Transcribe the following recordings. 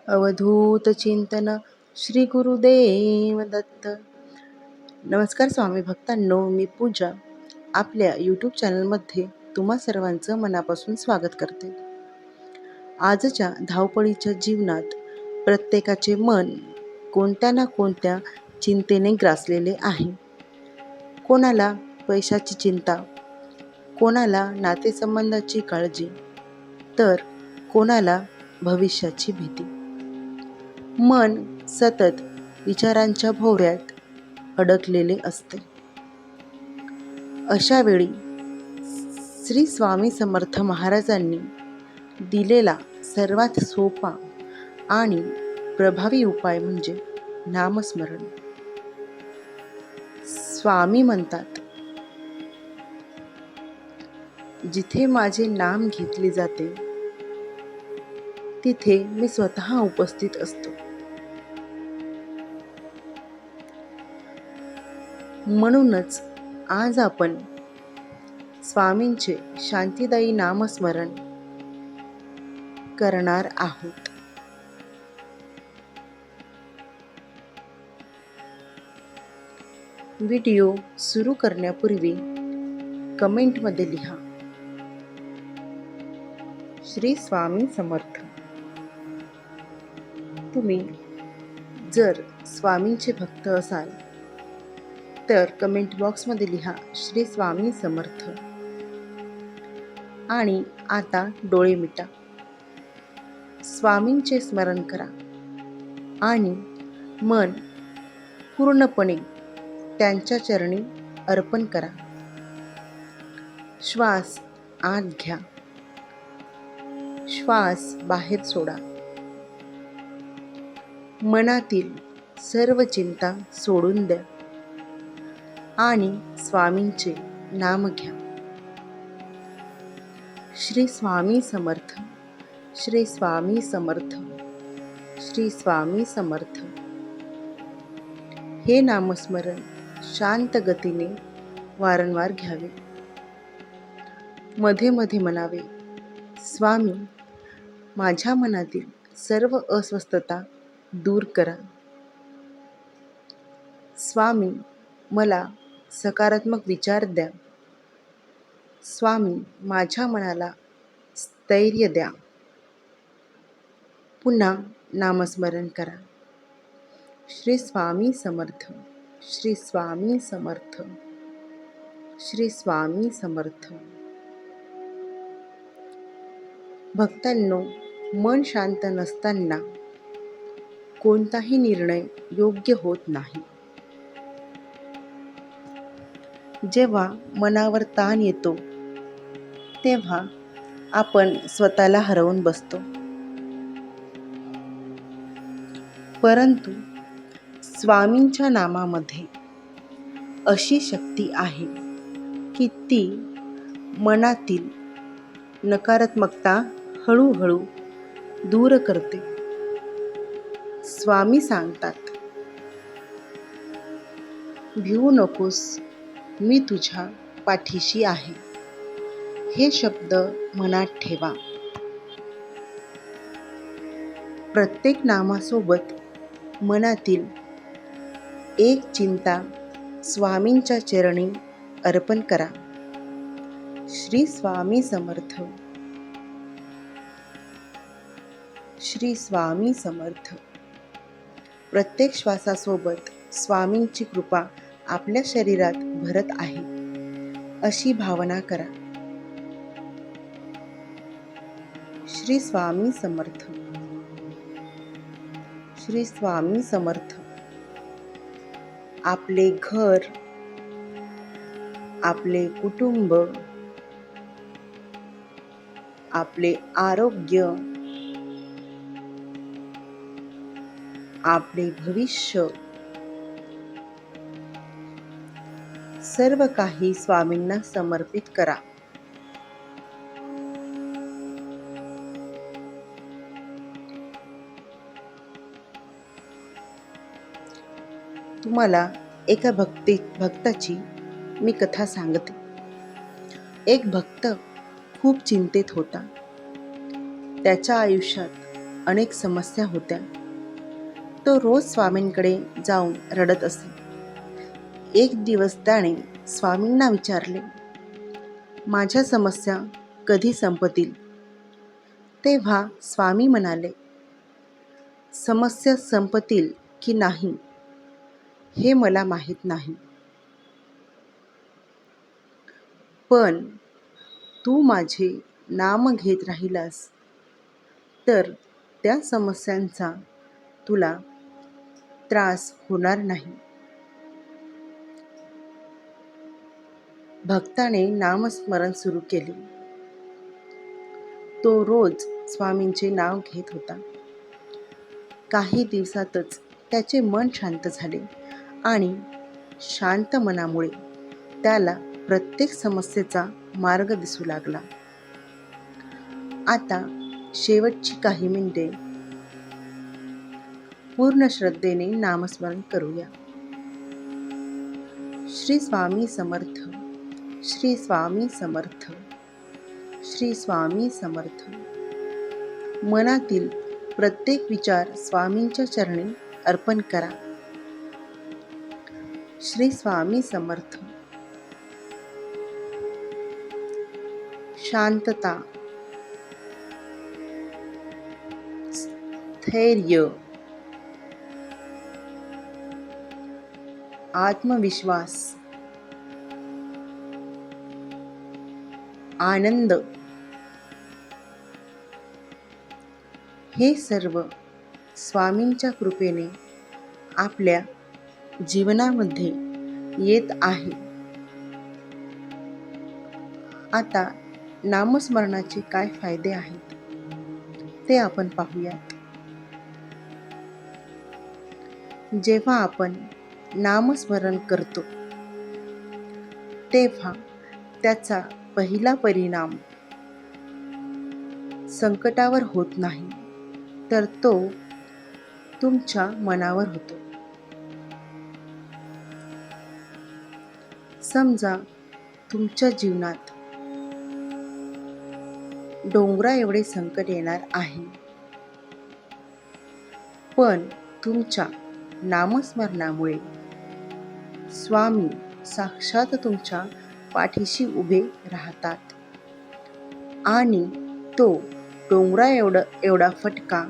अवधूत चिंतन श्री गुरुदेव दत्त. नमस्कार स्वामी भक्तांनो, मी पूजा आपल्या यूट्यूब चॅनलमध्ये तुम्हा सर्वांचं मनापासून स्वागत करते. आजच्या धावपळीच्या जीवनात प्रत्येकाचे मन कोणत्या ना कोणत्या चिंतेने ग्रासलेले आहे. कोणाला पैशाची चिंता, कोणाला नातेसंबंधाची काळजी, तर कोणाला भविष्याची भीती. मन सतत विचारांच्या भोवऱ्यात अडकलेले असते. अशा वेळी श्री स्वामी समर्थ महाराजांनी दिलेला सर्वात सोपा आणि प्रभावी उपाय म्हणजे नामस्मरण. स्वामी म्हणतात, जिथे माझे नाम घेतले जाते तिथे मी स्वतः उपस्थित असतो. म्हणूनच आज आपण स्वामींचे शांतिदायी नामस्मरण करणार आहोत. व्हिडिओ सुरू करण्यापूर्वी कमेंटमध्ये लिहा, श्री स्वामी समर्थ. तुम्ही जर स्वामींचे भक्त असाल तर कमेंट बॉक्समध्ये लिहा, श्री स्वामी समर्थ. आणि आता डोळे मिटा, स्वामींचे स्मरण करा आणि मन पूर्णपणे त्यांच्या चरणी अर्पण करा. श्वास आत घ्या, श्वास बाहेर सोडा. मनातील सर्व चिंता सोडून द्या आणि स्वामींचे नाम घ्या. श्री स्वामी समर्थ, श्री स्वामी समर्थ, श्री स्वामी समर्थ. हे नामस्मरण शांत गतीने वारंवार घ्यावे. मध्ये मध्ये म्हणावे, स्वामी, माझ्या मनातील सर्व अस्वस्थता दूर करा. स्वामी, मला सकारात्मक विचार द्या. स्वामी, माझ्या मनाला स्थैर्य द्या. पुन्हा नामस्मरण करा, श्री स्वामी समर्थ, श्री स्वामी समर्थ, श्री स्वामी समर्थ. भक्तांनो, मन शांत नसताना कोणताही निर्णय योग्य होत नाही. जेव्हा मनावर ताण येतो तेव्हा आपण स्वतःला हरवून बसतो. परंतु स्वामींच्या नामामध्ये अशी शक्ती आहे की ती मनातील नकारात्मकता हळूहळू दूर करते. स्वामी सांगतात, भिवू नकोस, मी तुझ्या पाठीशी आहे. हे शब्द मनात ठेवा. प्रत्येक नामासोबत मनातील एक चिंता स्वामींच्या चरणी अर्पण करा. श्री स्वामी समर्थ, श्री स्वामी समर्थ. प्रत्येक श्वासासोबत स्वामींची कृपा आपल्या शरीरात भरत आहे अशी भावना करा. श्री स्वामी समर्थ, श्री स्वामी समर्थ. आपले घर, आपले कुटुंब, आपले आरोग्य, आपले भविष्य, सर्व काही स्वामींना समर्पित करा. तुम्हाला एका भक्ताची मी कथा सांगते. एक भक्त खूप चिंतेत होता. त्याच्या आयुष्यात अनेक समस्या होत्या. तो रोज स्वामींकडे जाऊन रडत असे. एक दिवस त्याने स्वामींना विचारले, माझ्या समस्या कधी संपतील? तेव्हा स्वामी म्हणाले, समस्या संपतील की नाही हे मला माहीत नाही, पण तू माझे नाम घेत राहिलास तर त्या समस्यांचा तुला त्रास होणार नाही. भक्ताने नामस्मरण सुरू केले. तो रोज स्वामींचे नाव घेत होता. काही दिवसातच त्याचे मन शांत झाले आणि शांत मनामुळे त्याला प्रत्येक समस्येचा मार्ग दिसू लागला. आता शेवटची काही मिनिटे पूर्ण श्रद्धेने नामस्मरण करूया. श्री स्वामी समर्थ, श्री स्वामी समर्थ, श्री स्वामी समर्थ. मनातील प्रत्येक विचार स्वामींच्या चरणी अर्पण करा. श्री स्वामी समर्थ. शांतता, स्थैर्य, आत्मविश्वास, आनंद, हे सर्व स्वामींच्या कृपेने आपल्या जीवनामध्ये येत आहे. आता नामस्मरणाचे काय फायदे आहेत ते आपण पाहूयात. जेव्हा आपण नामस्मरण करतो तेव्हा त्याचा पहिला परिणाम संकटावर होत नाही, तर तो तुमच्या मनावर होतो. समजा तुमच्या जीवनात डोंगरा एवढे संकट येणार आहे, पण तुमच्या नामस्मरणामुळे स्वामी साक्षात तुमच्या पाठीशी उभे राहतात आणि तो डोंगरा एवढा फटका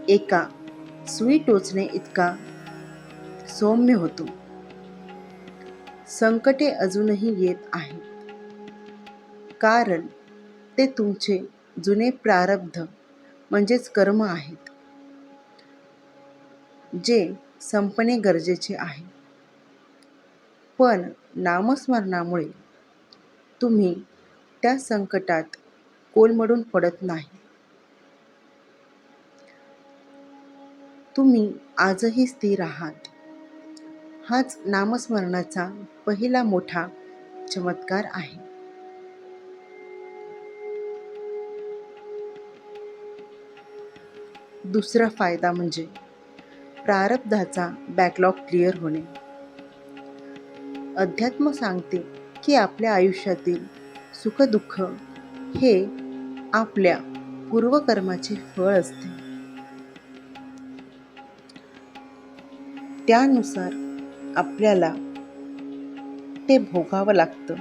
एका सुई टोचणे इतका सौम्य होतो. संकटे अजूनही येत आहेत, कारण ते तुमचे जुने प्रारब्ध म्हणजेच कर्म आहेत, जे संपणे गरजेचे आहे. पण नामस्मरणामुळे तुम्ही त्या संकटात कोलमडून पडत नाही. तुम्ही आजही स्थिर आहात. हाच नामस्मरणाचा पहिला मोठा चमत्कार आहे. दुसरा फायदा म्हणजे प्रारब्धाचा बॅकलॉग क्लिअर होणे. अध्यात्म सांगते की आपल्या आयुष्यातील सुखदुःख हे आपल्या पूर्वकर्माचे फळ असते. त्यानुसार आपल्याला ते भोगावं लागतं.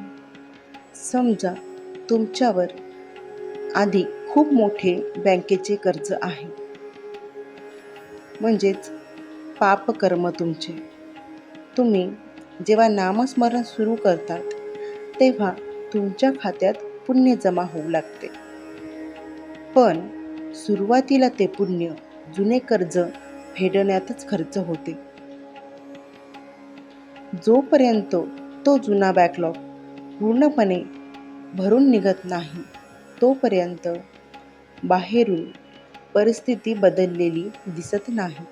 समजा तुमच्यावर आधी खूप मोठे बँकेचे कर्ज आहे, म्हणजेच पापकर्म तुमचे. तुम्ही जेव्हा नामस्मरण सुरू करतात तेव्हा तुमच्या खात्यात पुण्य जमा होऊ लागते. पण सुरुवातीला ते पुण्य जुने कर्ज फेडण्यातच खर्च होते. जोपर्यंत तो जुना बॅकलॉग पूर्णपणे भरून निघत नाही, तोपर्यंत बाहेरून परिस्थिती बदललेली दिसत नाही.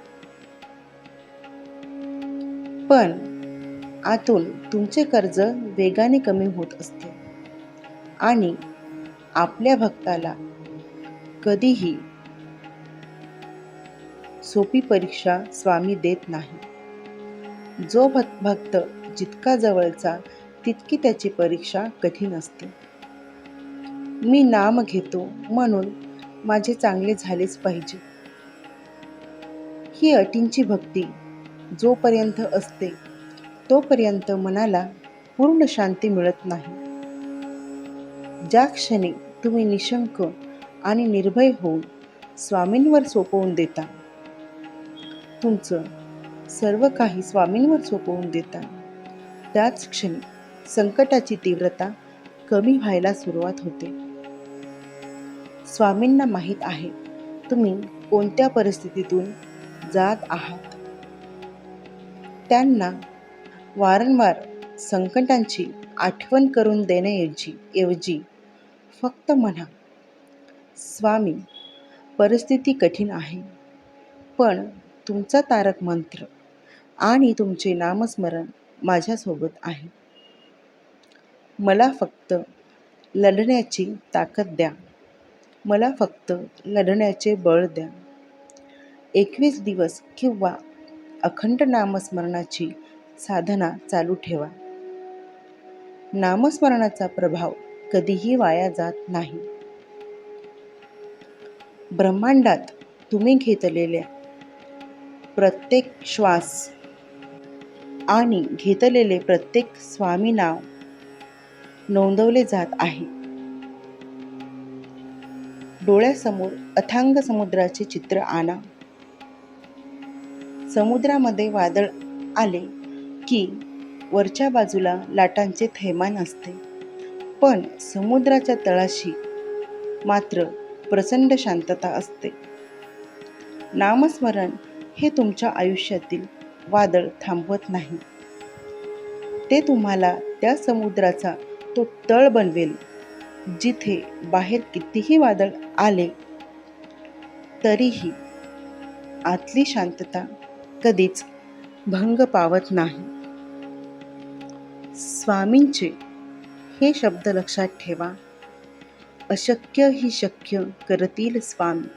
पण आतून तुमचे कर्ज वेगाने कमी होत असते आणि आपल्या भक्ताला कधीही सोपी परीक्षा स्वामी देत नाही. जो भक्त जितका जवळचा तितकी त्याची परीक्षा कठीण असते. मी नाम घेतो म्हणून माझे चांगले झालेच पाहिजे ही अटींची भक्ती जोपर्यंत असते तोपर्यंत मनाला पूर्ण शांती मिळत नाही. ज्या क्षणी तुम्ही निशंक आणि निर्भय होऊन स्वामींवर सोपवून देता, तुमचं सर्व काही स्वामींवर सोपवून देता, त्याच क्षणी संकटाची तीव्रता कमी व्हायला सुरुवात होते. स्वामींना माहीत आहे तुम्ही कोणत्या परिस्थितीतून जात आहात. त्यांना वारंवार संकटांची आठवण करून देण्याऐवजी फक्त म्हणा, स्वामी, परिस्थिती कठीण आहे, पण तुमचा तारक मंत्र आणि तुमचे नामस्मरण माझ्यासोबत आहे. मला फक्त लढण्याची ताकद द्या. मला फक्त लढण्याचे बळ द्या. 21 दिवस किंवा अखंड नामस्मरणाची साधना चालू ठेवा. नामस्मरणाचा प्रभाव कधीही वाया जात नाही. ब्रह्मांडात तुम्ही घेतलेल्या प्रत्येक श्वास आणि घेतलेले प्रत्येक स्वामी नाव नोंदवले जात आहे. डोळ्यासमोर अथांग समुद्राचे चित्र आणा. समुद्रामध्ये वादळ आले की वरच्या बाजूला लाटांचे थैमान असते, पण समुद्राच्या तळाशी मात्र प्रचंड शांतता असते. नामस्मरण हे तुमच्या आयुष्यातील वादळ थांबवत नाही. ते तुम्हाला त्या समुद्राचा तो तळ बनवेल जिथे बाहेर कितीही वादळ आले तरीही आतली शांतता कधीच भंग पावत नाही. स्वामींचे हे शब्द लक्षात ठेवा. अशक्य ही शक्य करतील स्वामी.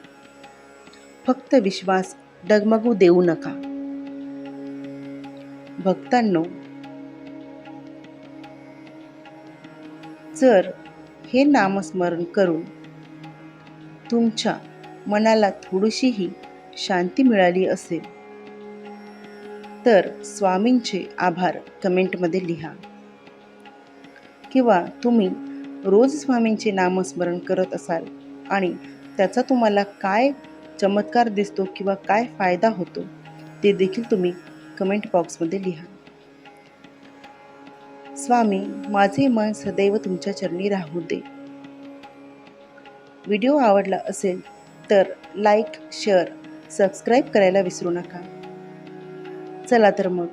फक्त विश्वास डगमगू देऊ नका. भक्तांनो, जर हे नामस्मरण करून तुमच्या मनाला थोडीशीही शांती मिळाली असेल तर स्वामींचे आभार कमेंटमध्ये लिहा. किंवा तुम्ही रोज स्वामींचे नामस्मरण करत असाल आणि त्याचा तुम्हाला काय चमत्कार दिसतो किंवा काय फायदा होतो ते देखील तुम्ही कमेंट बॉक्समध्ये लिहा. स्वामी, माझे मन सदैव तुमच्या चरणी राहू दे. व्हिडिओ आवडला असेल तर लाईक, शेअर, सबस्क्राईब करायला विसरू नका. चला तर मग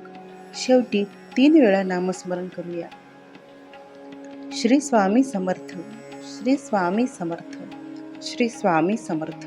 शेवटी 3 वेळा नामस्मरण करूया. श्री स्वामी समर्थ, श्री स्वामी समर्थ, श्री स्वामी समर्थ.